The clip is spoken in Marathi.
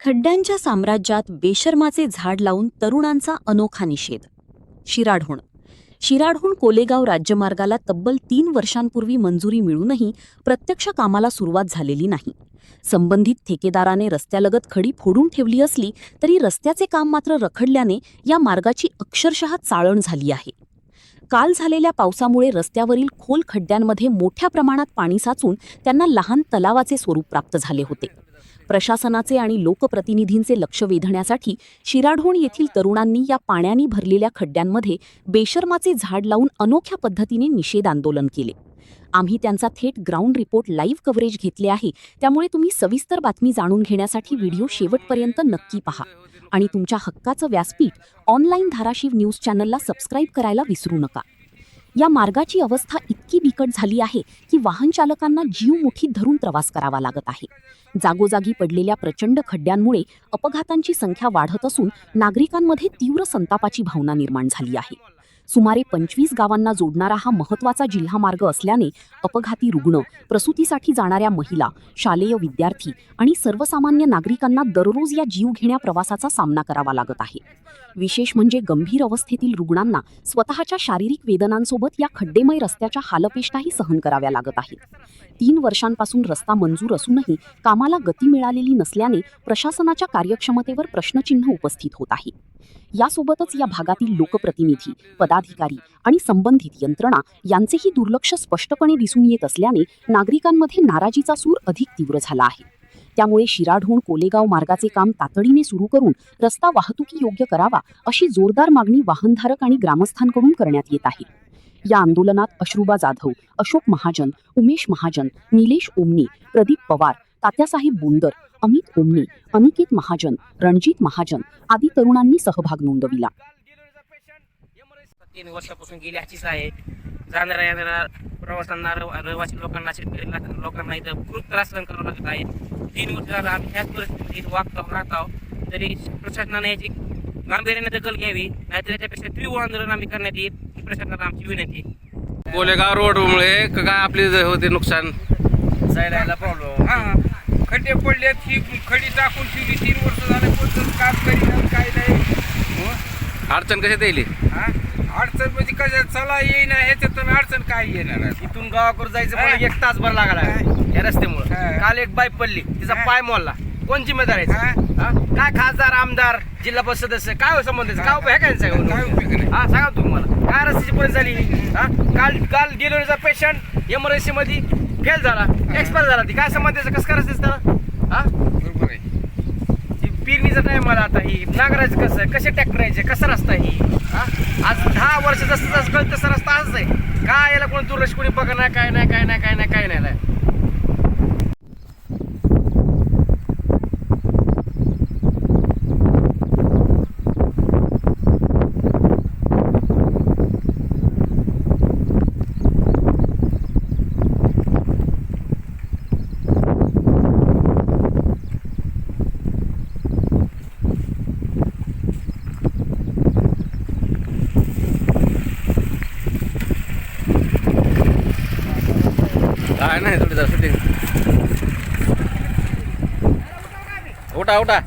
खड्ड्यांच्या साम्राज्यात बेशर्माचे झाड लावून तरुणांचा अनोखा निषेध. शिराढोण कोलेगाव राज्यमार्गाला तब्बल 3 वर्षांपूर्वी मंजुरी मिळूनही प्रत्यक्ष कामाला सुरुवात झालेली नाही. संबंधित ठेकेदाराने रस्त्यालगत खडी फोडून ठेवली असली तरी रस्त्याचे काम मात्र रखडल्याने या मार्गाची अक्षरशः चाळण झाली आहे. काल झालेल्या पावसामुळे रस्त्यावरील खोल खड्ड्यांमध्ये मोठ्या प्रमाणात पाणी साचून त्यांना लहान तलावाचे स्वरूप प्राप्त झाले होते. प्रशासनाचे आणि लोकप्रतिनिधींचे लक्ष वेधण्यासाठी शिराढोण येथील तरुणांनी या पाण्याने भरलेल्या खड्ड्यांमध्ये बेशर्माचे झाड लावून अनोख्या पद्धतीने निषेध आंदोलन केले. आम्ही त्यांचा थेट ग्राउंड रिपोर्ट लाईव्ह कव्हरेज घेतले आहे, त्यामुळे तुम्ही सविस्तर बातमी जाणून घेण्यासाठी व्हिडिओ शेवटपर्यंत नक्की पहा आणि तुमच्या हक्काचं व्यासपीठ ऑनलाईन धाराशिव न्यूज चॅनलला सबस्क्राईब करायला विसरू नका. या मार्गाची अवस्था इतकी बिकट झाली आहे की वाहन चालकांना जीव मुठीत धरून प्रवास करावा लागत आहे. जागोजागी पडलेल्या प्रचंड खड्ड्यांमुळे अपघातांची संख्या वाढत असून नागरिकांमध्ये तीव्र संतापाची भावना निर्माण झाली आहे. सुमारे 25 गावांना जोडणारा हा महत्त्वाचा जिल्हा मार्ग असल्याने अपघाती रुग्ण, प्रसूतीसाठी जाणाऱ्या महिला, शालेय विद्यार्थी आणि सर्वसामान्य नागरिकांना दररोज या जीवघेण्या प्रवासाचा सामना करावा लागत आहे. विशेष म्हणजे गंभीर अवस्थेतील रुग्णांना स्वतःच्या शारीरिक वेदनांसोबत या खड्डेमय रस्त्याच्या हालअपेष्टाही सहन कराव्या लागत आहेत. 3 वर्षांपासून रस्ता मंजूर असूनही कामाला गती मिळालेली नसल्याने प्रशासनाच्या कार्यक्षमतेवर प्रश्नचिन्ह उपस्थित होत आहे. यासोबतच या भागातील लोकप्रतिनिधी, पदाधिकारी आणि संबंधित यंत्रणा यांचेही दुर्लक्ष स्पष्टपणे दिसून येत असल्याने नागरिकांमध्ये नाराजीचा सूर अधिक तीव्र झाला आहे. त्यामुळे शिराढोण कोलेगाव मार्गाचे काम तातडीने सुरू करून रस्ता वाहतुकी योग्य करावा अशी जोरदार मागणी वाहनधारक आणि ग्रामस्थांकडून करण्यात येत आहे. या आंदोलनात अश्रुबा जाधव, अशोक महाजन, उमेश महाजन, निलेश ओमनी, प्रदीप पवार, तात्यासाहेब बोंदर, अमित ओमनी, अनिकेत महाजन, रणजित महाजन आदी तरुणांनी सहभाग नोंदविला. 3 वर्षापासून गेली अशीच आहे. जाणाऱ्या येणाऱ्या प्रवाशांना, रहिवासी लोकांना, शेतकरी लोकांना इथं खूप त्रास सहन करावा लागत आहे. 3 वर्ष झालं आम्ही ह्याच परिस्थितीत राहतो. तरी प्रशासनाने याची गांभीर्याने दखल घ्यावी, नाहीतर याच्यापेक्षा तीव्र आंदोलन आम्ही करण्यात येईल ही प्रशासनाला आमची विनंती. कोलेगाव रोडमुळे काय आपले होते नुकसान, जायला प्रॉब्लेम. खड्डे पडलेत, ही खडी टाकून ठेवली. 3 वर्ष झाले कोणतं काम करीन, काय नाही. अडचण कशात येईल? अडचण म्हणजे कशा चला येईना, ह्याच्यात अडचण काय येणार. इथून गावाकडे जायचं मला 1 तासभर लागला या रस्त्यामुळे. काल एक बाईक पडली, तिचा पाय मोडला. कोण जिम्मेदार आहे? काय खासदार, आमदार, जिल्हा परिषद सदस्य, काय संबंध? काय उपयोग आहे हा सांगा तुम्ही मला. काय रस्त्याची परिस्थिती झाली? काल डिलिव्हरीचा पेशंट एमर्जन्सी मध्ये फेल झाला, एक्सपायर झाला. ती काय संबंध त्याचं? कसं करायचं त्याला? बरोबर आहे. पेरणीचा टाइम आला, आता ही नांगरायचं कसं, कसे ट्रॅक्टर यायचे, कसा रस्ता ही? आज 10 वर्ष जसं कळत तसा रस्ता आजच आहे. काय याला कोणी दुर्लक्ष, कोणी बघा नाही, काय नाही, काय नाही, काय नाही, काय नाही. काय नाही थोडी जास्त. उठा उठा.